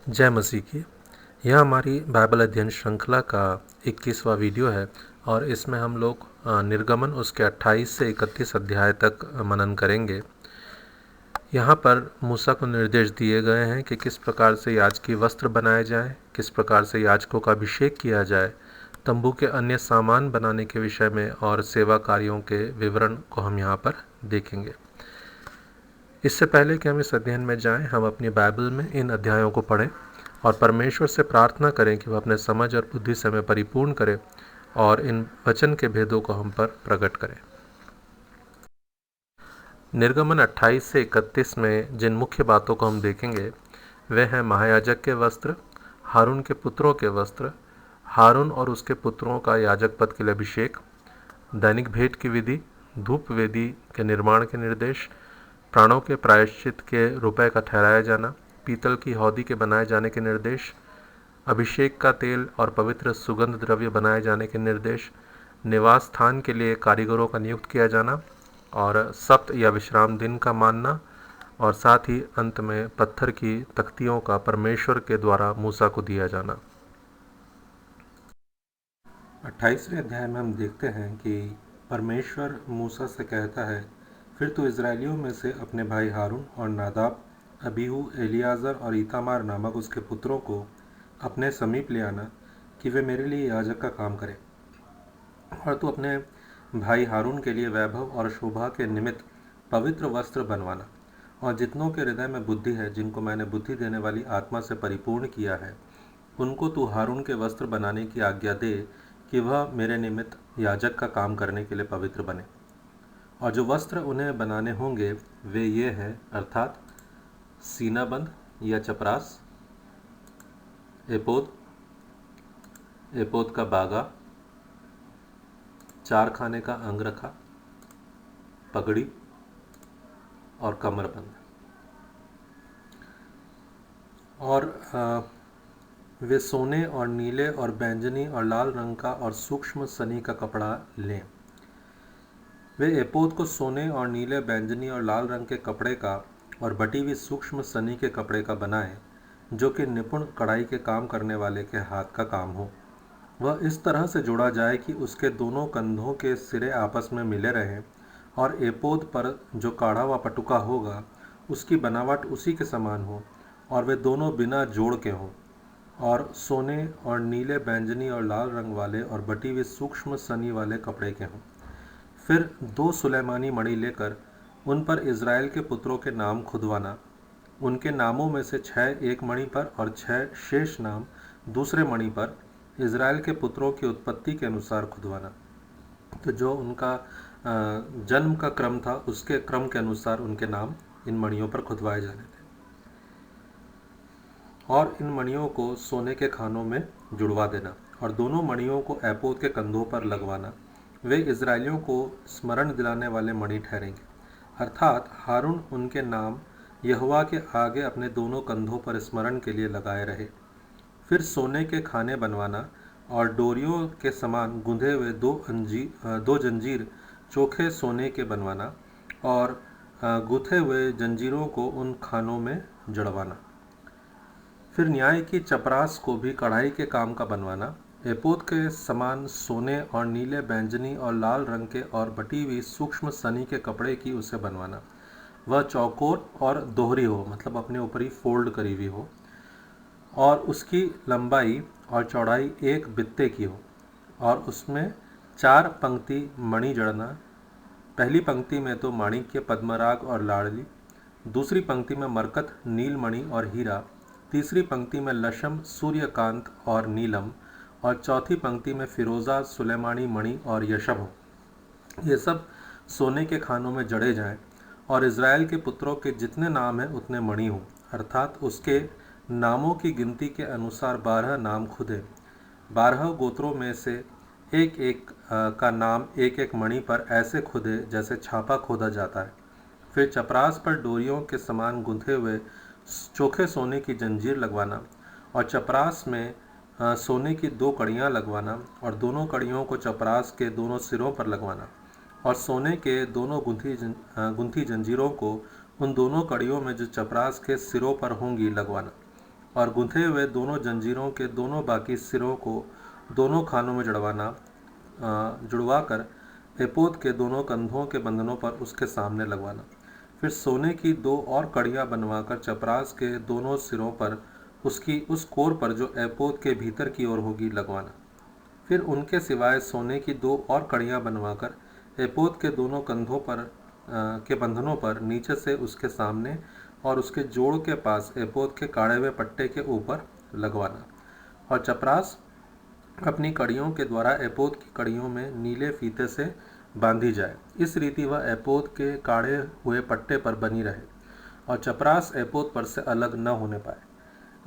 जय मसीह की। यह हमारी बाइबल अध्ययन श्रृंखला का 21वां वीडियो है और इसमें हम लोग निर्गमन उसके 28 से 31 अध्याय तक मनन करेंगे। यहाँ पर मूसा को निर्देश दिए गए हैं कि किस प्रकार से याजकी वस्त्र बनाए जाए, किस प्रकार से याजकों का अभिषेक किया जाए, तंबू के अन्य सामान बनाने के विषय में और सेवा कार्यों के विवरण को हम यहाँ पर देखेंगे। इससे पहले कि हम इस अध्ययन में जाएं, हम अपनी बाइबल में इन अध्यायों को पढ़ें और परमेश्वर से प्रार्थना करें कि वह अपने समझ और बुद्धि से हमें परिपूर्ण करे और इन वचन के भेदों को हम पर प्रकट करें। निर्गमन 28 से 31 में जिन मुख्य बातों को हम देखेंगे वे हैं महायाजक के वस्त्र, हारून के पुत्रों के वस्त्र, हारून और उसके पुत्रों का याजक पद के लिए अभिषेक, दैनिक भेंट की विधि, धूप वेदी के निर्माण के निर्देश, प्राणों के प्रायश्चित के रुपए का ठहराया जाना, पीतल की हौदी के बनाए जाने के निर्देश, अभिषेक का तेल और पवित्र सुगंध द्रव्य बनाए जाने के निर्देश, निवास स्थान के लिए कारीगरों का नियुक्त किया जाना और सप्त या विश्राम दिन का मानना, और साथ ही अंत में पत्थर की तख्तियों का परमेश्वर के द्वारा मूसा को दिया जाना। 28वें अध्याय में हम देखते हैं कि परमेश्वर मूसा से कहता है, फिर तू इजरायलियों में से अपने भाई हारून और नादाब, अबीहू, एलियाजर और ईतामार नामक उसके पुत्रों को अपने समीप ले आना कि वे मेरे लिए याजक का काम करें। और तू अपने भाई हारून के लिए वैभव और शोभा के निमित्त पवित्र वस्त्र बनवाना। और जितनों के हृदय में बुद्धि है, जिनको मैंने बुद्धि देने वाली आत्मा से परिपूर्ण किया है, उनको तू हारून के वस्त्र बनाने की आज्ञा दे कि वह मेरे निमित्त याजक का काम करने के लिए पवित्र बने। और जो वस्त्र उन्हें बनाने होंगे वे ये हैं, अर्थात सीनाबंद या चपरास, एपोद, एपोद का बागा, चार खाने का अंगरखा, पगड़ी और कमरबंद। और वे सोने और नीले और बैंगनी और लाल रंग का और सूक्ष्म सनी का कपड़ा लें। वे एपोद को सोने और नीले, बैंगनी और लाल रंग के कपड़े का और बटी हुई सूक्ष्म सनी के कपड़े का बनाएं, जो कि निपुण कढ़ाई के काम करने वाले के हाथ का काम हो। वह इस तरह से जोड़ा जाए कि उसके दोनों कंधों के सिरे आपस में मिले रहें, और एपोद पर जो काढ़ा हुआ पटुका होगा उसकी बनावट उसी के समान हो, और वे दोनों बिना जोड़ के हों, और सोने और नीले, बैंगनी और लाल रंग वाले और बटी हुई सूक्ष्म सनी वाले कपड़े के हों। फिर 2 सुलैमानी मणि लेकर उन पर इज़राइल के पुत्रों के नाम खुदवाना। उनके नामों में से 6 एक मणि पर और 6 शेष नाम दूसरे मणि पर इज़राइल के पुत्रों की उत्पत्ति के अनुसार खुदवाना। तो जो उनका जन्म का क्रम था उसके क्रम के अनुसार उनके नाम इन मणियों पर खुदवाए जाने थे। और इन मणियों को सोने के खानों में जुड़वा देना और दोनों मणियों को एपोद के कंधों पर लगवाना। वे इज़राइलियों को स्मरण दिलाने वाले मणि ठहरेंगे, अर्थात हारून उनके नाम यहोवा के आगे अपने दोनों कंधों पर स्मरण के लिए लगाए रहे। फिर सोने के खाने बनवाना और डोरियों के समान गुंधे हुए 2 जंजीर चोखे सोने के बनवाना और गुथे हुए जंजीरों को उन खानों में जड़वाना। फिर न्याय की चपरास को भी कढ़ाई के काम का बनवाना, एपोद के समान सोने और नीले, बैंगनी और लाल रंग के और बटी हुई सूक्ष्म सनी के कपड़े की उसे बनवाना। वह चौकोर और दोहरी हो, मतलब अपने ऊपर ही फोल्ड करी हुई हो, और उसकी लंबाई और चौड़ाई 1 बित्ते की हो, और उसमें 4 पंक्ति मणि जड़ना। पहली पंक्ति में तो माणिक्य, पद्मराग और लाड़ली, दूसरी पंक्ति में मरकत, नीलमणि और हीरा, तीसरी पंक्ति में लशम, सूर्यकांत और नीलम, और चौथी पंक्ति में फिरोजा, सुलेमानी मणि और यशब हो। ये सब सोने के खानों में जड़े जाएं, और इज़राइल के पुत्रों के जितने नाम हैं उतने मणि हों, अर्थात उसके नामों की गिनती के अनुसार 12 नाम खुदे। 12 गोत्रों में से एक एक का नाम एक एक मणि पर ऐसे खुदे जैसे छापा खोदा जाता है। फिर चपरास पर डोरियों के समान गुंथे हुए चोखे सोने की जंजीर लगवाना, और चपरास में सोने की 2 कड़ियाँ लगवाना, और दोनों कड़ियों को चपरास के दोनों सिरों पर लगवाना, और सोने के दोनों गुंथी जंजीरों को उन दोनों कड़ियों में जो चपरास के सिरों पर होंगी लगवाना। और गुंथे हुए दोनों जंजीरों के दोनों बाकी सिरों को दोनों खानों में जुड़वा कर एपोद के दोनों कंधों के बंधनों पर उसके सामने लगवाना। फिर सोने की 2 और कड़ियाँ बनवाकर चपरास के दोनों सिरों पर उसकी उस कोर पर जो एपोद के भीतर की ओर होगी लगवाना। फिर उनके सिवाय सोने की 2 और कड़ियाँ बनवाकर एपोद के दोनों कंधों पर के बंधनों पर नीचे से उसके सामने और उसके जोड़ के पास एपोद के काढ़े हुए पट्टे के ऊपर लगवाना। और चपरास अपनी कड़ियों के द्वारा एपोद की कड़ियों में नीले फीते से बांधी जाए। इस रीति वह एपोद के काढ़े हुए पट्टे पर बनी रहे और चपरास एपोद पर से अलग न होने पाए।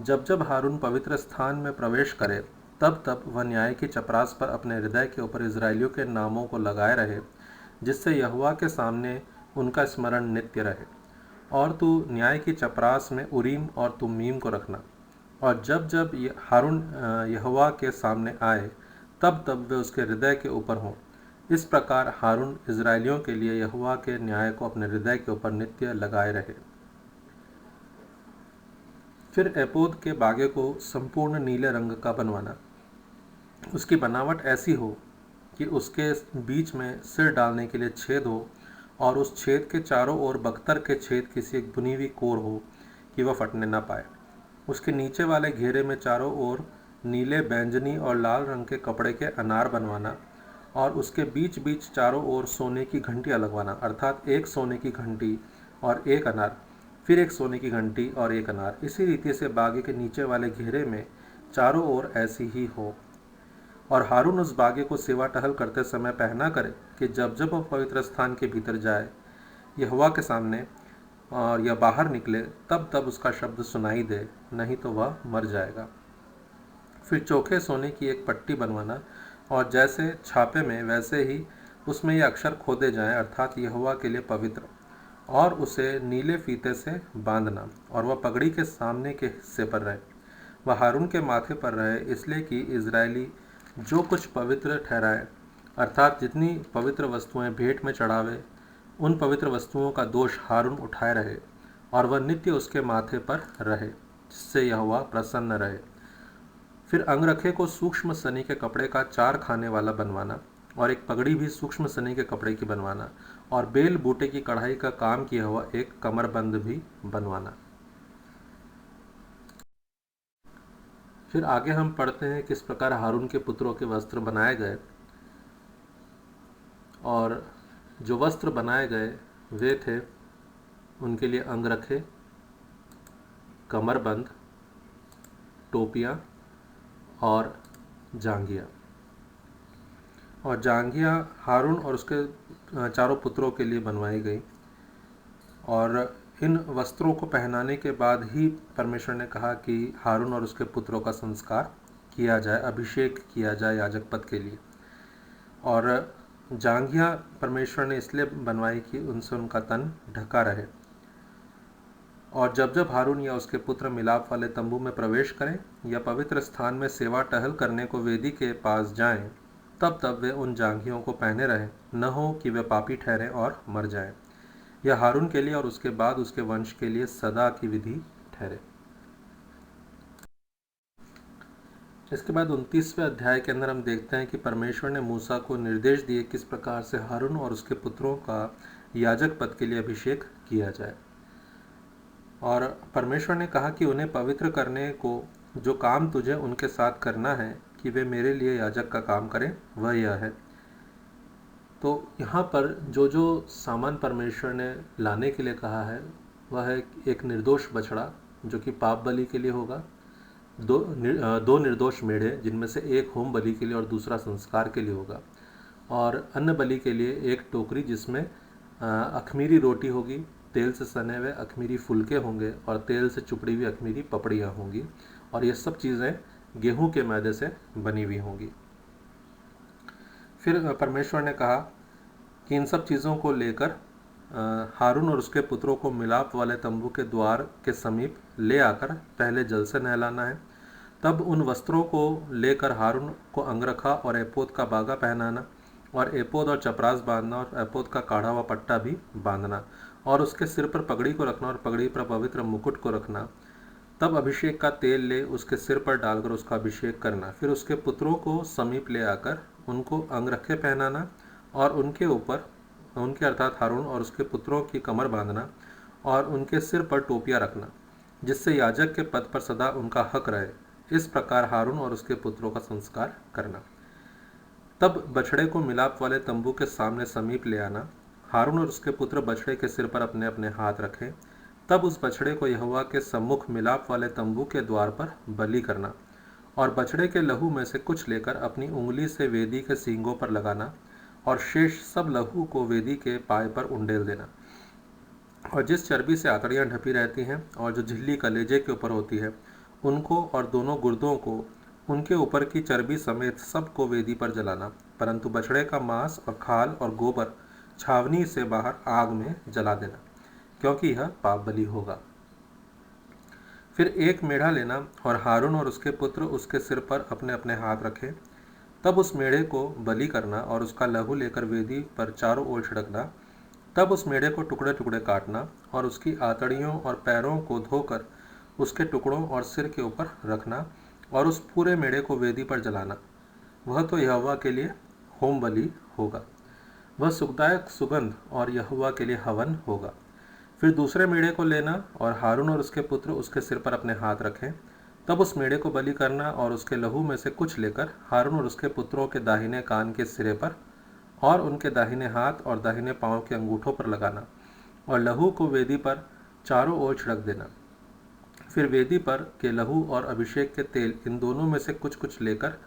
जब जब हारून पवित्र स्थान में प्रवेश करे तब तब वह न्याय की चपरास पर अपने हृदय के ऊपर इजरायलियों के नामों को लगाए रहे, जिससे यहोवा के सामने उनका स्मरण नित्य रहे। और तू न्याय की चपरास में उरीम और तुम्मीम को रखना, और जब जब हारून यहोवा के सामने आए तब तब वे उसके हृदय के ऊपर हों। इस प्रकार हारून इजरायलियों के लिए यहोवा के न्याय को अपने हृदय के ऊपर नित्य लगाए रहे। फिर एपोद के बागे को संपूर्ण नीले रंग का बनवाना। उसकी बनावट ऐसी हो कि उसके बीच में सिर डालने के लिए छेद हो और उस छेद के चारों ओर बख्तर के छेद किसी एक बुनी हुई कोर हो कि वह फटने न पाए। उसके नीचे वाले घेरे में चारों ओर नीले, बैंगनी और लाल रंग के कपड़े के अनार बनवाना और उसके बीच बीच चारों ओर सोने की घंटियाँ लगवाना, अर्थात एक सोने की घंटी और एक अनार, फिर एक सोने की घंटी और एक अनार। इसी रीति से बागे के नीचे वाले घेरे में चारों ओर ऐसी ही हो। और हारून उस बागे को सेवा टहल करते समय पहना करे कि जब जब वह पवित्र स्थान के भीतर जाए यहोवा के सामने और यह बाहर निकले तब तब उसका शब्द सुनाई दे, नहीं तो वह मर जाएगा। फिर चोखे सोने की एक पट्टी बनवाना और जैसे छापे में वैसे ही उसमें ये अक्षर खोदे जाएं, अर्थात यहोवा के लिए पवित्र, और उसे नीले फीते से बांधना और वह पगड़ी के सामने के हिस्से पर रहे। वह हारून के माथे पर रहे, इसलिए कि इजरायली जो कुछ पवित्र ठहराए, अर्थात जितनी पवित्र वस्तुएं भेंट में चढ़ावे, उन पवित्र वस्तुओं का दोष हारून उठाए रहे और वह नित्य उसके माथे पर रहे, जिससे यहोवा प्रसन्न रहे। फिर अंगरखे को सूक्ष्म सनी के कपड़े का 4 खाने वाला बनवाना और एक पगड़ी भी सूक्ष्म सनी के कपड़े की बनवाना और बेल बूटे की कढ़ाई का काम किया हुआ एक कमरबंद भी बनवाना। फिर आगे हम पढ़ते हैं किस प्रकार हारून के पुत्रों के वस्त्र बनाए गए। और जो वस्त्र बनाए गए वे थे उनके लिए अंगरखे, कमरबंद, टोपियाँ और जांघिया। और जांघिया हारून और उसके चारों पुत्रों के लिए बनवाई गई। और इन वस्त्रों को पहनाने के बाद ही परमेश्वर ने कहा कि हारून और उसके पुत्रों का संस्कार किया जाए, अभिषेक किया जाए याजक पद के लिए। और जांघिया परमेश्वर ने इसलिए बनवाई कि उनसे उनका तन ढका रहे। और जब जब हारून या उसके पुत्र मिलाप वाले तंबू में प्रवेश करें या पवित्र स्थान में सेवा टहल करने को वेदी के पास जाएं, तब तब वे उन जांघियों को पहने रहें, न हो कि वे पापी ठहरें और मर जाएं। यह हारून के लिए और उसके बाद उसके वंश के लिए सदा की विधि ठहरे। इसके बाद 29वें अध्याय के अंदर हम देखते हैं कि परमेश्वर ने मूसा को निर्देश दिए किस प्रकार से हारून और उसके पुत्रों का याजक पद के लिए अभिषेक किया जाए। और परमेश्वर ने कहा कि उन्हें पवित्र करने को जो काम तुझे उनके साथ करना है कि वे मेरे लिए याजक का काम करें, वह यह है। तो यहाँ पर जो जो सामान परमेश्वर ने लाने के लिए कहा है वह है एक निर्दोष बछड़ा जो कि पाप बलि के लिए होगा, दो निर्दोष मेढ़े जिनमें से एक होम बलि के लिए और दूसरा संस्कार के लिए होगा, और अन्न बलि के लिए एक टोकरी जिसमें अखमीरी रोटी होगी, तेल से सने हुए अखमीरी फुलके होंगे और तेल से चुपड़ी हुई अखमीरी पपड़ियाँ होंगी, और ये सब चीज़ें गेहूं के मैदे से बनी हुई होंगी। फिर परमेश्वर ने कहा कि इन सब चीज़ों को लेकर हारून और उसके पुत्रों को मिलाप वाले तंबू के द्वार के समीप ले आकर पहले जल से नहलाना है। तब उन वस्त्रों को लेकर हारून को अंगरखा और एपोद का बागा पहनाना और एपोद और चपरास बांधना और एपोद का काढ़ा हुआ पट्टा भी बांधना और उसके सिर पर पगड़ी को रखना और पगड़ी पर पवित्र मुकुट को रखना तब अभिषेक का तेल ले उसके सिर पर डालकर उसका अभिषेक करना। फिर उसके पुत्रों को समीप ले आकर उनको अंगरखे पहनाना और उनके ऊपर उनके अर्थात हारून और उसके पुत्रों की कमर बांधना और उनके सिर पर टोपियां रखना, जिससे याजक के पद पर सदा उनका हक रहे। इस प्रकार हारून और उसके पुत्रों का संस्कार करना। तब बछड़े को मिलाप वाले तंबू के सामने समीप ले आना। हारून और उसके पुत्र बछड़े के सिर पर अपने अपने हाथ रखें। तब उस बछड़े को यहोवा के सम्मुख मिलाप वाले तंबू के द्वार पर बलि करना और बछड़े के लहू में से कुछ लेकर अपनी उंगली से वेदी के सींगों पर लगाना और शेष सब लहू को वेदी के पाए पर उंडेल देना। और जिस चर्बी से आंतड़ियाँ ढपी रहती हैं और जो झिल्ली कलेजे के ऊपर होती है, उनको और दोनों गुर्दों को उनके ऊपर की चर्बी समेत सबको वेदी पर जलाना, परंतु बछड़े का मांस और खाल और गोबर छावनी से बाहर आग में जला देना, क्योंकि यह पाप बलि होगा। फिर एक मेढ़ा लेना और हारून और उसके पुत्र उसके सिर पर अपने अपने हाथ रखें। तब उस मेढ़े को बलि करना और उसका लहू लेकर वेदी पर चारों ओर छिड़कना। तब उस मेढ़े को टुकड़े टुकड़े काटना और उसकी आंतड़ियों और पैरों को धोकर उसके टुकड़ों और सिर के ऊपर रखना और उस पूरे मेढ़े को वेदी पर जलाना। वह तो यहोवा के लिए होम बलि होगा, वह सुखदायक सुगंध और यहोवा के लिए हवन होगा। फिर दूसरे मेढ़े को लेना और हारून और उसके पुत्र उसके सिर पर अपने हाथ रखें। तब उस मेढ़े को बलि करना और उसके लहू में से कुछ लेकर हारून और उसके पुत्रों के दाहिने कान के सिरे पर और उनके दाहिने हाथ और दाहिने पांव के अंगूठों पर लगाना और लहू को वेदी पर चारों ओर छिड़क देना। फिर वेदी पर के लहू और अभिषेक के तेल इन दोनों में से कुछ कुछ लेकर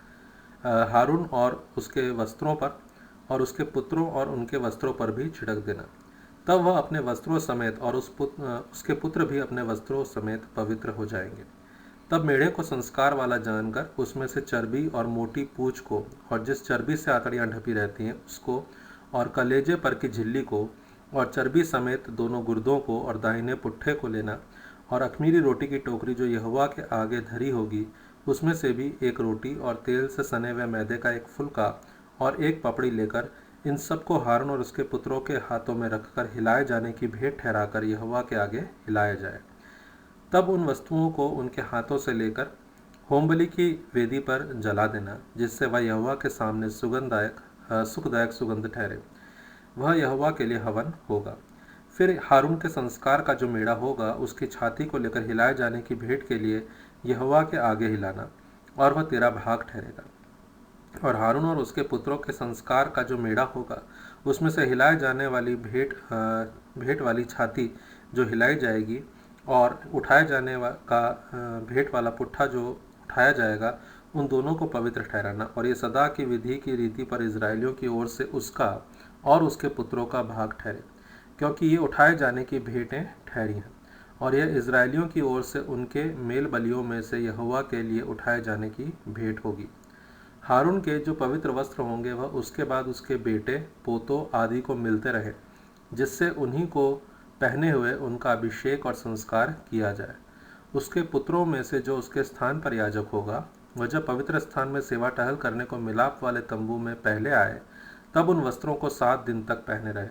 हारून और उसके वस्त्रों पर और उसके पुत्रों और उनके वस्त्रों पर भी छिड़क देना। तब वह अपने वस्त्रों समेत और उसके पुत्र भी अपने वस्त्रों समेत पवित्र हो जाएंगे। तब मेढ़े को संस्कार वाला जानकर उसमें से चर्बी और मोटी पूंछ को और जिस चर्बी से आंतड़ियाँ ढपी रहती हैं उसको और कलेजे पर की झिल्ली को और चर्बी समेत दोनों गुर्दों को और दाहिने पुट्ठे को लेना और अख़मीरी रोटी की टोकरी जो यहोवा के आगे धरी होगी उसमें से भी एक रोटी और तेल से सने हुए मैदे का एक फुलका और एक पपड़ी लेकर इन सबको हारून और उसके पुत्रों के हाथों में रखकर हिलाए जाने की भेंट ठहराकर यहोवा के आगे हिलाया जाए। तब उन वस्तुओं को उनके हाथों से लेकर होमबलि की वेदी पर जला देना, जिससे वह यहोवा के सामने सुखदायक सुगंध ठहरे। वह यहोवा के लिए हवन होगा। फिर हारून के संस्कार का जो मेढ़ा होगा उसकी छाती को लेकर हिलाए जाने की भेंट के लिए यहोवा के आगे हिलाना और वह तेरा भाग ठहरेगा। और हारून और उसके पुत्रों के संस्कार का जो मेढ़ा होगा उसमें से हिलाए जाने वाली भेंट वाली छाती जो हिलाई जाएगी और उठाए जाने का भेंट वाला पुट्ठा जो उठाया जाएगा, उन दोनों को पवित्र ठहराना। और ये सदा की विधि की रीति पर इजरायलियों की ओर से उसका और उसके पुत्रों का भाग ठहरे, क्योंकि ये उठाए जाने की भेंटें ठहरी हैं और यह इजरायलियों की ओर से उनके मेल बलियों में से यहोवा के लिए उठाए जाने की भेंट होगी। हारून के जो पवित्र वस्त्र होंगे वह उसके बाद उसके बेटे पोतों आदि को मिलते रहे, जिससे उन्हीं को पहने हुए उनका अभिषेक और संस्कार किया जाए। उसके पुत्रों में से जो उसके स्थान पर याजक होगा, वह जब पवित्र स्थान में सेवा टहल करने को मिलाप वाले तंबू में पहले आए तब उन वस्त्रों को 7 दिन तक पहने रहे।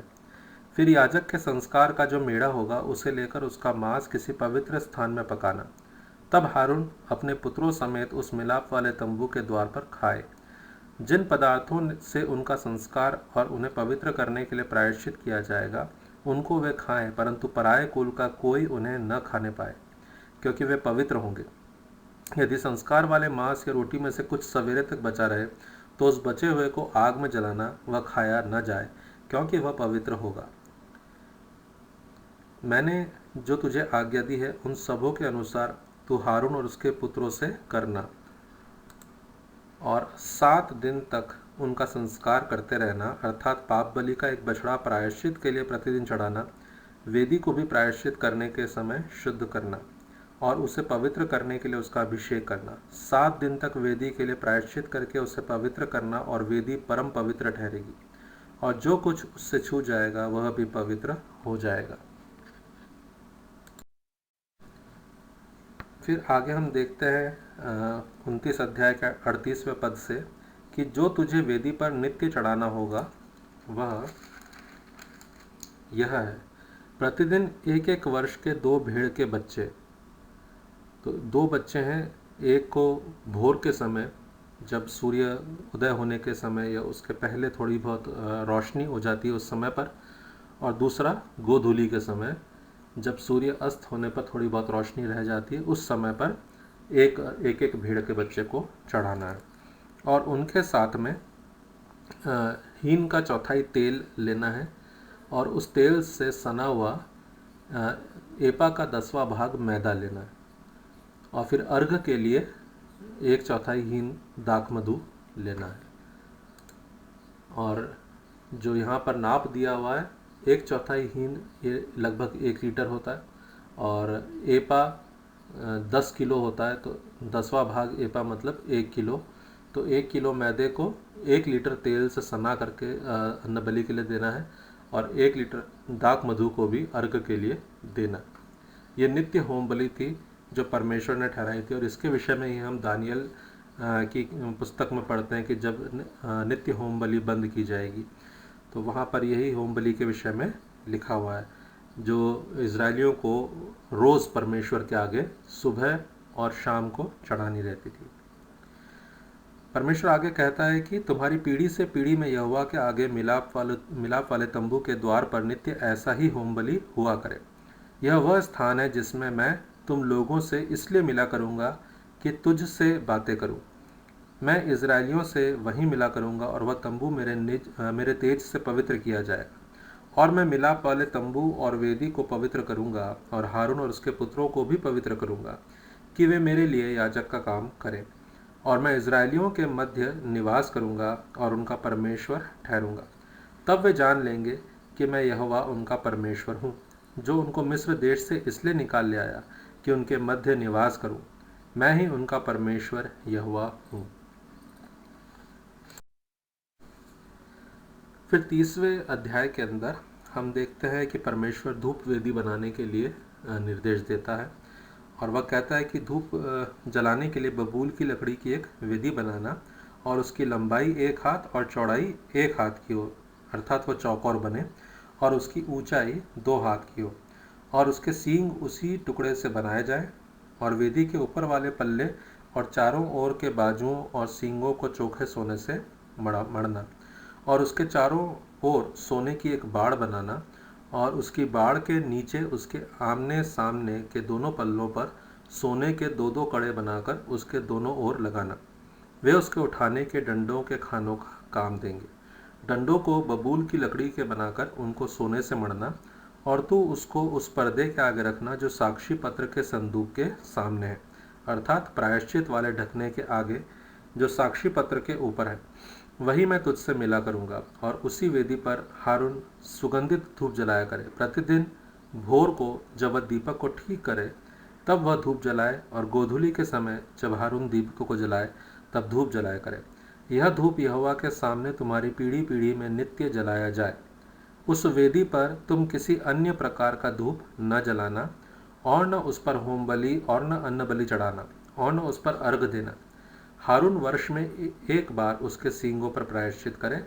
फिर याजक के संस्कार का जो मेढ़ा होगा उसे लेकर उसका मांस किसी पवित्र स्थान में पकाना। तब हारून अपने पुत्रों समेत उस मिलाप वाले तंबू के द्वार पर खाए। जिन पदार्थों से उनका संस्कार और उन्हें पवित्र करने के लिए प्रायश्चित किया जाएगा उनको वे खाएं, परंतु पराये कुल का कोई उन्हें न खाने पाए, क्योंकि वे पवित्र होंगे। यदि संस्कार वाले मांस या रोटी में से कुछ सवेरे तक बचा रहे तो उस बचे हुए को आग में जलाना, वह खाया न जाए, क्योंकि वह पवित्र होगा। मैंने जो तुझे आज्ञा दी है उन सबों के अनुसार तू हारून और उसके पुत्रों से करना और 7 दिन तक उनका संस्कार करते रहना, अर्थात पाप बलि का एक बछड़ा प्रायश्चित के लिए प्रतिदिन चढ़ाना, वेदी को भी प्रायश्चित करने के समय शुद्ध करना और उसे पवित्र करने के लिए उसका अभिषेक करना। 7 दिन तक वेदी के लिए प्रायश्चित करके उसे पवित्र करना और वेदी परम पवित्र ठहरेगी और जो कुछ उससे छू जाएगा वह भी पवित्र हो जाएगा। फिर आगे हम देखते हैं 29 अध्याय के 38वें पद से कि जो तुझे वेदी पर नित्य चढ़ाना होगा वह यह है, प्रतिदिन 1-1 वर्ष के 2 भेड़ के बच्चे तो दो बच्चे हैं, एक को भोर के समय जब सूर्य उदय होने के समय या उसके पहले थोड़ी बहुत रोशनी हो जाती है उस समय पर, और दूसरा गोधूली के समय जब सूर्य अस्त होने पर थोड़ी बहुत रोशनी रह जाती है, उस समय पर एक एक एक भेड़ के बच्चे को चढ़ाना है। और उनके साथ में हीन का चौथाई तेल लेना है और उस तेल से सना हुआ एपा का 10वां भाग मैदा लेना है। और फिर अर्घ के लिए 1/4 हीन दाख मधु लेना है। और जो यहाँ पर नाप दिया हुआ है, 1/4 हीन ये लगभग 1 लीटर होता है, और एपा 10 किलो होता है, तो 10वां भाग एपा मतलब 1 किलो। तो 1 किलो मैदे को 1 लीटर तेल से सना करके अन्न बलि के लिए देना है, और 1 लीटर दाख मधु को भी अर्घ के लिए देना। ये नित्य होम बलि थी जो परमेश्वर ने ठहराई थी, और इसके विषय में ही हम दानियल की पुस्तक में पढ़ते हैं कि जब नित्य होम बलि बंद की जाएगी, तो वहाँ पर यही होम बलि के विषय में लिखा हुआ है, जो इजरायलियों को रोज़ परमेश्वर के आगे सुबह और शाम को चढ़ानी रहती थी। परमेश्वर आगे कहता है कि तुम्हारी पीढ़ी से पीढ़ी में यहोवा के आगे मिलाप वाले तंबू के द्वार पर नित्य ऐसा ही होम बलि हुआ करे। यह वह स्थान है जिसमें मैं तुम लोगों से इसलिए मिला करूँगा कि तुझ से बातें करूँ। मैं इजरायलियों से वहीं मिला करूँगा, और वह तंबू मेरे तेज से पवित्र किया जाएगा। और मैं मिलाप वाले तंबू और वेदी को पवित्र करूँगा, और हारून और उसके पुत्रों को भी पवित्र करूँगा कि वे मेरे लिए याजक का काम करें। और मैं इजरायलियों के मध्य निवास करूँगा और उनका परमेश्वर ठहरूँगा। तब वे जान लेंगे कि मैं यहोवा उनका परमेश्वर हूँ, जो उनको मिस्र देश से इसलिए निकाल ले आया कि उनके मध्य निवास करूँ। मैं ही उनका परमेश्वर यहोवा हूँ। फिर 30वें अध्याय के अंदर हम देखते हैं कि परमेश्वर धूप वेदी बनाने के लिए निर्देश देता है, और वह कहता है कि धूप जलाने के लिए बबूल की लकड़ी की एक वेदी बनाना, और उसकी लंबाई 1 हाथ और चौड़ाई 1 हाथ की हो, अर्थात वह चौकोर बने, और उसकी ऊंचाई 2 हाथ की हो, और उसके सींग उसी टुकड़े से बनाए जाए। और वेदी के ऊपर वाले पल्ले और चारों ओर के बाजुओं और सींगों को चोखे सोने से मढ़ना, और उसके चारों ओर सोने की एक बाड़ बनाना, और उसकी बाड़ के नीचे उसके आमने सामने के दोनों पल्लों पर सोने के 2-2 कड़े बनाकर उसके दोनों ओर लगाना। वे उसके उठाने के डंडों के खानों का काम देंगे। डंडों को बबूल की लकड़ी के बनाकर उनको सोने से मढ़ना, और तू उसको उस पर्दे के आगे रखना जो साक्षी पत्र के संदूक के सामने है, अर्थात प्रायश्चित वाले ढकने के आगे जो साक्षी पत्र के ऊपर है। वही मैं तुझसे मिला करूँगा। और उसी वेदी पर हारून सुगंधित धूप जलाया करे। प्रतिदिन भोर को जब वह दीपक को ठीक करे तब वह धूप जलाए, और गोधूली के समय जब हारून दीपक को जलाए तब धूप जलाया करे। यह धूप यहोवा के सामने तुम्हारी पीढ़ी पीढ़ी में नित्य जलाया जाए। उस वेदी पर तुम किसी अन्य प्रकार का धूप न जलाना, और न उस पर होम बलि और न अन्न बलि चढ़ाना, और न उस पर अर्घ देना। हारून वर्ष में एक बार उसके सींगों पर प्रायश्चित करे,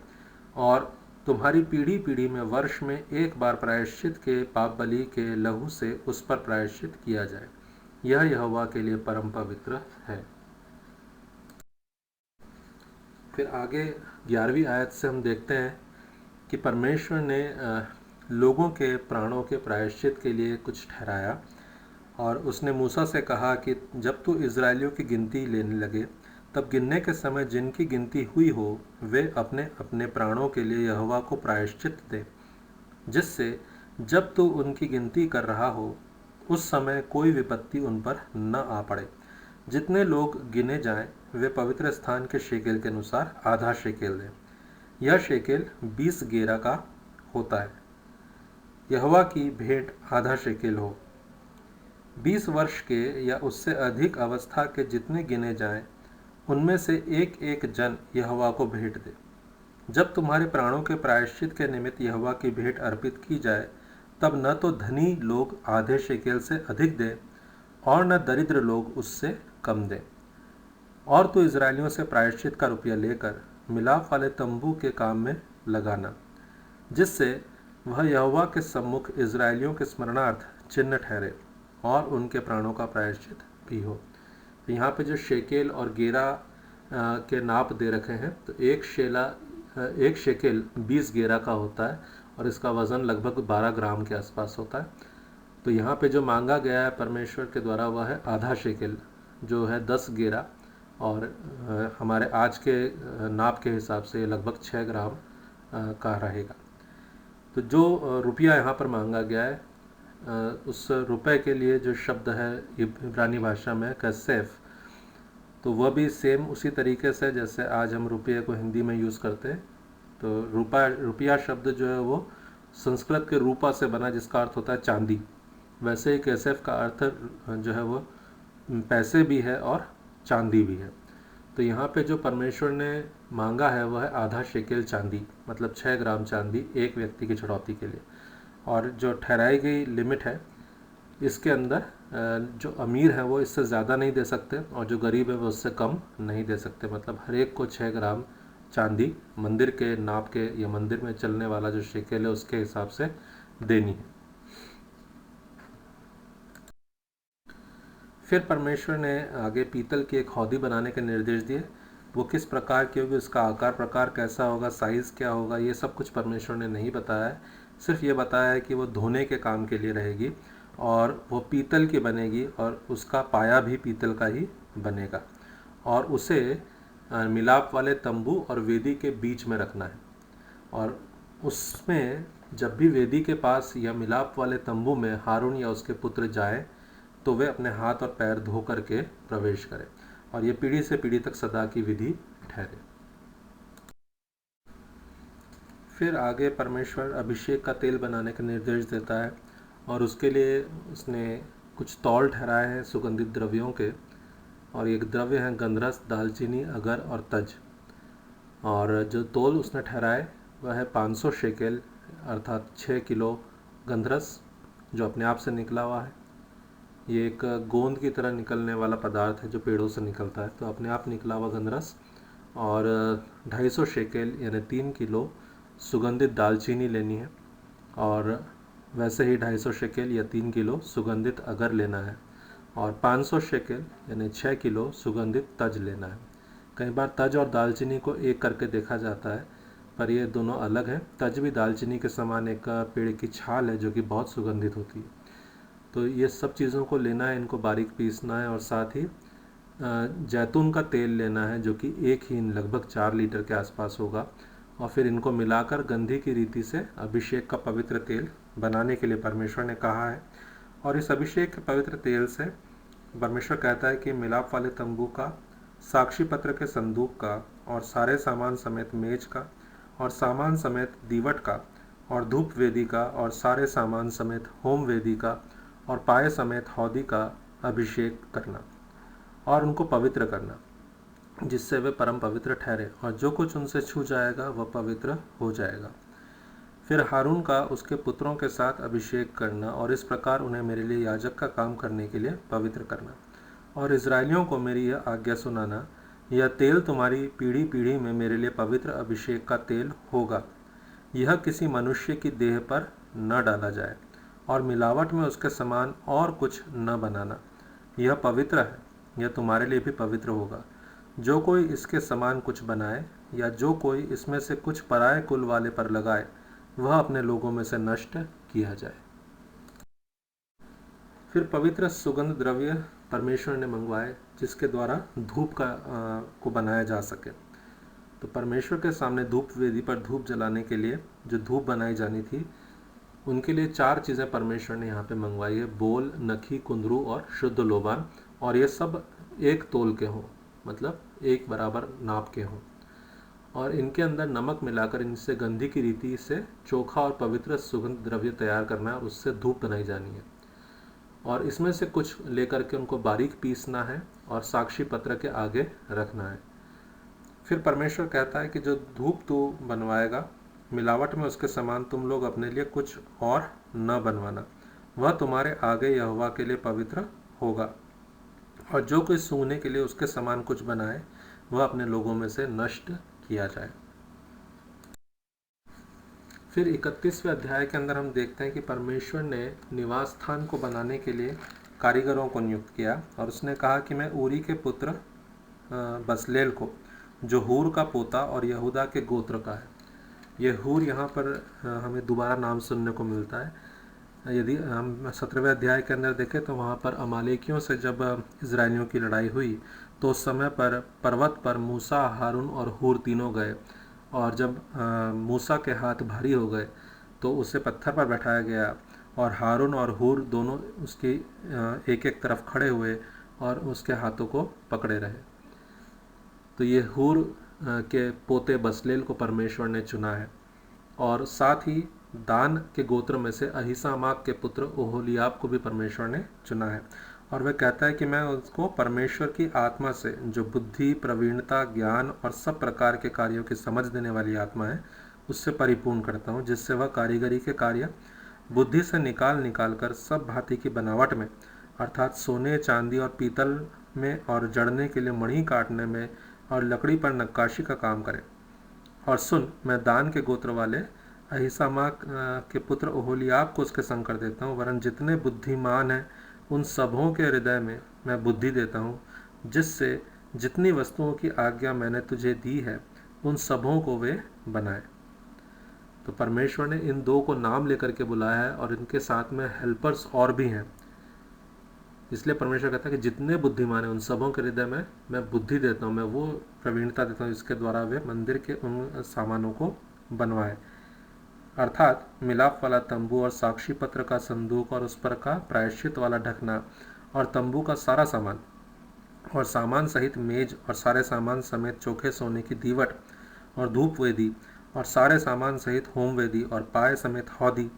और तुम्हारी पीढ़ी पीढ़ी में वर्ष में एक बार प्रायश्चित के पाप बलि के लहू से उस पर प्रायश्चित किया जाए। यह यहोवा के लिए परम पवित्र है। फिर आगे 11वीं आयत से हम देखते हैं कि परमेश्वर ने लोगों के प्राणों के प्रायश्चित के लिए कुछ ठहराया, और उसने मूसा से कहा कि जब तू इजरायलियों की गिनती लेने लगे तब गिनने के समय जिनकी गिनती हुई हो वे अपने अपने प्राणों के लिए यहोवा को प्रायश्चित दें, जिससे जब तू उनकी गिनती कर रहा हो उस समय कोई विपत्ति उन पर न आ पड़े। जितने लोग गिने जाएं वे पवित्र स्थान के शेकेल के अनुसार आधा शेकेल दें। यह शेकेल 20 गेरा का होता है। यहोवा की भेंट आधा शेकेल हो। 20 वर्ष के या उससे अधिक अवस्था के जितने गिने जाएं उनमें से एक एक जन यहोवा को भेंट दे। जब तुम्हारे प्राणों के प्रायश्चित के निमित्त यहोवा की भेंट अर्पित की जाए तब न तो धनी लोग आधे शेकेल से अधिक दें, और न दरिद्र लोग उससे कम दें। और तो इजरायलियों से प्रायश्चित का रुपया लेकर मिलाप वाले तंबू के काम में लगाना, जिससे वह यहोवा के सम्मुख इजरायलियों के स्मरणार्थ चिन्ह ठहरे, और उनके प्राणों का प्रायश्चित भी हो। तो यहाँ पे जो शेकेल और गेरा के नाप दे रखे हैं, तो एक शेकेल 20 गेरा का होता है और इसका वज़न लगभग 12 ग्राम के आसपास होता है। तो यहाँ पे जो मांगा गया है परमेश्वर के द्वारा वह है आधा शेकेल, जो है 10 गेरा, और हमारे आज के नाप के हिसाब से ये लगभग 6 ग्राम का रहेगा। तो जो रुपया यहाँ पर मांगा गया है, उस रुपए के लिए जो शब्द है इब्रानी भाषा में कैसेफ, तो वह भी सेम उसी तरीके से जैसे आज हम रुपये को हिंदी में यूज़ करते हैं। तो रुपया शब्द जो है वो संस्कृत के रूपा से बना, जिसका अर्थ होता है चांदी। वैसे ही कैसेफ का अर्थ जो है वो पैसे भी है और चांदी भी है। तो यहाँ पे जो परमेश्वर ने मांगा है वह है आधा शेकेल चांदी, मतलब 6 ग्राम चांदी एक व्यक्ति की छुड़ौती के लिए। और जो ठहराई गई लिमिट है, इसके अंदर जो अमीर है वो इससे ज़्यादा नहीं दे सकते और जो गरीब है वो उससे कम नहीं दे सकते। मतलब हर एक को 6 ग्राम चांदी मंदिर के नाप के या मंदिर में चलने वाला जो शेकेल है उसके हिसाब से देनी है। फिर परमेश्वर ने आगे पीतल की एक हौदी बनाने के निर्देश दिए। वो किस प्रकार की होगी, उसका आकार प्रकार कैसा होगा, साइज़ क्या होगा, ये सब कुछ परमेश्वर ने नहीं बताया है। सिर्फ ये बताया है कि वो धोने के काम के लिए रहेगी और वो पीतल की बनेगी और उसका पाया भी पीतल का ही बनेगा और उसे मिलाप वाले तंबू और वेदी के बीच में रखना है। और उसमें जब भी वेदी के पास या मिलाप वाले तंबू में हारून या उसके पुत्र जाए तो वे अपने हाथ और पैर धो करके प्रवेश करें और ये पीढ़ी से पीढ़ी तक सदा की विधि ठहरे। फिर आगे परमेश्वर अभिषेक का तेल बनाने का निर्देश देता है और उसके लिए उसने कुछ तौल ठहराए हैं सुगंधित द्रव्यों के, और एक द्रव्य हैं गंधरस, दालचीनी, अगर और तज। और जो तौल उसने ठहराए वह है 500 शेकेल अर्थात 6 किलो गंधरस, जो अपने आप से निकला हुआ है। ये एक गोंद की तरह निकलने वाला पदार्थ है जो पेड़ों से निकलता है, तो अपने आप निकला हुआ गंधरस। और 250 शेकेल यानी 3 किलो सुगंधित दालचीनी लेनी है और वैसे ही 250 शेकेल या 3 किलो सुगंधित अगर लेना है और 500 शेकेल यानी 6 किलो सुगंधित तज लेना है। कई बार तज और दालचीनी को एक करके देखा जाता है, पर ये दोनों अलग हैं। तज भी दालचीनी के समान एक पेड़ की छाल है जो कि बहुत सुगंधित होती है। तो ये सब चीज़ों को लेना है, इनको बारीक पीसना है और साथ ही जैतून का तेल लेना है जो कि एक ही लगभग 4 लीटर के आसपास होगा, और फिर इनको मिलाकर गंधी की रीति से अभिषेक का पवित्र तेल बनाने के लिए परमेश्वर ने कहा है। और इस अभिषेक के पवित्र तेल से परमेश्वर कहता है कि मिलाप वाले तंबू का, साक्षी पत्र के संदूक का और सारे सामान समेत मेज का और सामान समेत दीवट का और धूप वेदी का और सारे सामान समेत होम वेदी का और पाए समेत हौदी का अभिषेक करना और उनको पवित्र करना, जिससे वे परम पवित्र ठहरे, और जो कुछ उनसे छू जाएगा वह पवित्र हो जाएगा। फिर हारून का उसके पुत्रों के साथ अभिषेक करना और इस प्रकार उन्हें मेरे लिए याजक का काम करने के लिए पवित्र करना और इजरायलियों को मेरी यह आज्ञा सुनाना, यह तेल तुम्हारी पीढ़ी पीढ़ी में मेरे लिए पवित्र अभिषेक का तेल होगा। यह किसी मनुष्य की देह पर न डाला जाए और मिलावट में उसके समान और कुछ न बनाना। यह पवित्र है, यह तुम्हारे लिए भी पवित्र होगा। जो कोई इसके समान कुछ बनाए या जो कोई इसमें से कुछ पराये कुल वाले पर लगाए, वह अपने लोगों में से नष्ट किया जाए। फिर पवित्र सुगंध द्रव्य परमेश्वर ने मंगवाए जिसके द्वारा धूप को बनाया जा सके। तो परमेश्वर के सामने धूप वेदी पर धूप जलाने के लिए जो धूप बनाई जानी थी, उनके लिए 4 चीज़ें परमेश्वर ने यहाँ पे मंगवाई है: बोल, नखी, कुंदरू और शुद्ध लोबान। और ये सब एक तोल के हों, मतलब एक बराबर नाप के हों, और इनके अंदर नमक मिलाकर इनसे गंधी की रीति से चोखा और पवित्र सुगंध द्रव्य तैयार करना है और उससे धूप बनाई जानी है। और इसमें से कुछ लेकर के उनको बारीक पीसना है और साक्षी पत्र के आगे रखना है। फिर परमेश्वर कहता है कि जो धूप तू बनवाएगा, मिलावट में उसके समान तुम लोग अपने लिए कुछ और न बनवाना, वह तुम्हारे आगे यहोवा के लिए पवित्र होगा। और जो कोई सूंघने के लिए उसके समान कुछ बनाए, वह अपने लोगों में से नष्ट किया जाए। फिर 31वें अध्याय के अंदर हम देखते हैं कि परमेश्वर ने निवास स्थान को बनाने के लिए कारीगरों को नियुक्त किया और उसने कहा कि मैं ऊरी के पुत्र बसलेल को, जो हूर का पोता और यहूदा के गोत्र का है। ये हूर यहाँ पर हमें दोबारा नाम सुनने को मिलता है। यदि हम 17वें अध्याय के अंदर देखें तो वहाँ पर अमालेकियों से जब इजरायलियों की लड़ाई हुई तो उस समय पर पर्वत पर मूसा, हारून और हूर तीनों गए, और जब मूसा के हाथ भारी हो गए तो उसे पत्थर पर बैठाया गया और हारून और हूर दोनों उसकी एक एक तरफ खड़े हुए और उसके हाथों को पकड़े रहे। तो ये हूर के पोते बसलेल को परमेश्वर ने चुना है, और साथ ही दान के गोत्र में से अहीसामाक के पुत्र ओहोलियाब को भी परमेश्वर ने चुना है। और वह कहता है कि मैं उसको परमेश्वर की आत्मा से, जो बुद्धि, प्रवीणता, ज्ञान और सब प्रकार के कार्यों की समझ देने वाली आत्मा है, उससे परिपूर्ण करता हूँ, जिससे वह कारीगरी के कार्य बुद्धि से निकाल कर सब भांति की बनावट में, अर्थात सोने, चांदी और पीतल में, और जड़ने के लिए मणि काटने में और लकड़ी पर नक्काशी का काम करे। और सुन, मैं दान के गोत्र वाले अहीसामाक के पुत्र ओहोलियाब को उसके संग कर देता हूँ, वरन जितने बुद्धिमान हैं उन सबों के हृदय में मैं बुद्धि देता हूँ, जिससे जितनी वस्तुओं की आज्ञा मैंने तुझे दी है उन सबों को वे बनाए। तो परमेश्वर ने इन दो को नाम लेकर के बुलाया है, और इनके साथ में हेल्पर्स और भी हैं। इसलिए परमेश्वर कहता है कि जितने बुद्धिमान हैं उन सबों के हृदय में मैं बुद्धि देता हूँ, मैं वो प्रवीणता देता हूँ जिसके द्वारा वे मंदिर के उन सामानों को बनवाएं, अर्थात मिलाप वाला तंबू और साक्षी पत्र का संदूक और उस पर का प्रायश्चित वाला ढकना और तंबू का सारा सामान और सामान सहित मेज और सारे सामान समेत चोखे सोने की दीवट और धूप वेदी और सारे सामान सहित होम वेदी और पाए समेत हौदी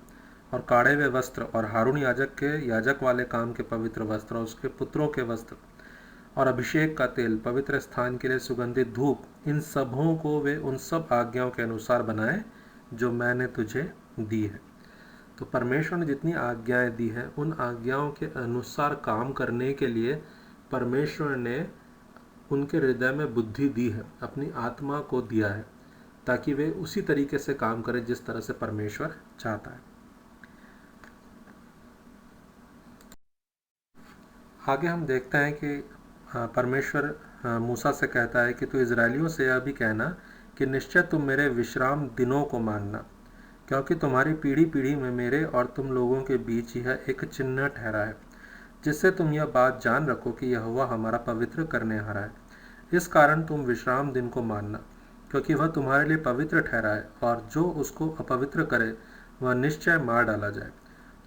और काढ़े हुए वस्त्र और हारून याजक के याजक वाले काम के पवित्र वस्त्र और उसके पुत्रों के वस्त्र और अभिषेक का तेल, पवित्र स्थान के लिए सुगंधित धूप, इन सबों को वे उन सब आज्ञाओं के अनुसार बनाए जो मैंने तुझे दी है। तो परमेश्वर ने जितनी आज्ञाएं दी हैं उन आज्ञाओं के अनुसार काम करने के लिए परमेश्वर ने उनके हृदय में बुद्धि दी है, अपनी आत्मा को दिया है, ताकि वे उसी तरीके से काम करें जिस तरह से परमेश्वर चाहता है। आगे हम देखते हैं कि परमेश्वर मूसा से कहता है कि तू इजरायलियों से यह भी कहना कि निश्चय तुम मेरे विश्राम दिनों को मानना, क्योंकि तुम्हारी पीढ़ी पीढ़ी में मेरे और तुम लोगों के बीच यह एक चिन्ह ठहरा है, जिससे तुम यह बात जान रखो कि यहोवा हमारा पवित्र करने हारा है। इस कारण तुम विश्राम दिन को मानना, क्योंकि वह तुम्हारे लिए पवित्र ठहरा है, और जो उसको अपवित्र करे वह निश्चय मार डाला जाए।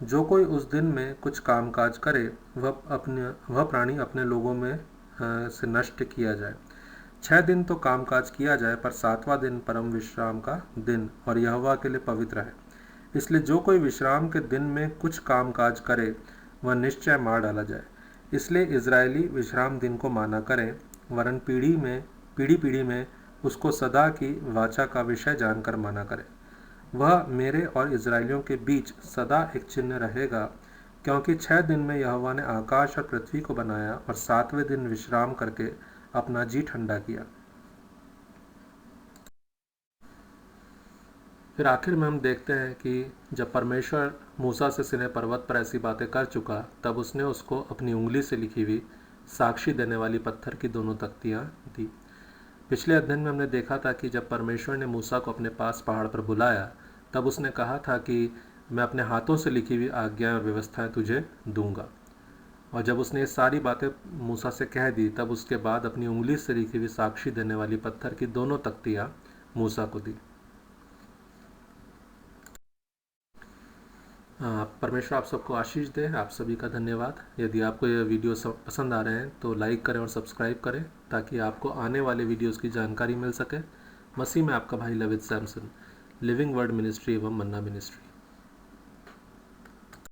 जो कोई उस दिन में कुछ कामकाज करे वह प्राणी अपने लोगों में से नष्ट किया जाए। 6 दिन तो कामकाज किया जाए, पर 7वां दिन परम विश्राम का दिन और यहोवा के लिए पवित्र है। इसलिए जो कोई विश्राम के दिन में कुछ कामकाज करे वह निश्चय मार डाला जाए। इसलिए इजरायली विश्राम दिन को माना करें, वरन पीढ़ी पीढ़ी में उसको सदा की वाचा का विषय जानकर माना करें। वह मेरे और इजरायलियों के बीच सदा एक चिन्ह रहेगा, क्योंकि 6 दिन में यहोवा ने आकाश और पृथ्वी को बनाया और 7वें दिन विश्राम करके अपना जी ठंडा किया। फिर आखिर में हम देखते हैं कि जब परमेश्वर मूसा से सिनै पर्वत पर ऐसी बातें कर चुका, तब उसने उसको अपनी उंगली से लिखी हुई साक्षी देने वाली पत्थर की दोनों तख्तियाँ दी। पिछले अध्ययन में हमने देखा था कि जब परमेश्वर ने मूसा को अपने पास पहाड़ पर बुलाया, तब उसने कहा था कि मैं अपने हाथों से लिखी हुई आज्ञाएं और व्यवस्थाएं तुझे दूंगा। और जब उसने ये सारी बातें मूसा से कह दी, तब उसके बाद अपनी उंगली से लिखी हुई साक्षी देने वाली पत्थर की दोनों तख्तियाँ मूसा को दी। परमेश्वर आप सबको आशीष दे। आप सभी का धन्यवाद। यदि आपको ये वीडियो पसंद आ रहे हैं तो लाइक करें और सब्सक्राइब करें, ताकि आपको आने वाले वीडियोस की जानकारी मिल सके। मसीह में आपका भाई लवित सैमसन, लिविंग वर्ड मिनिस्ट्री एवं मन्ना मिनिस्ट्री।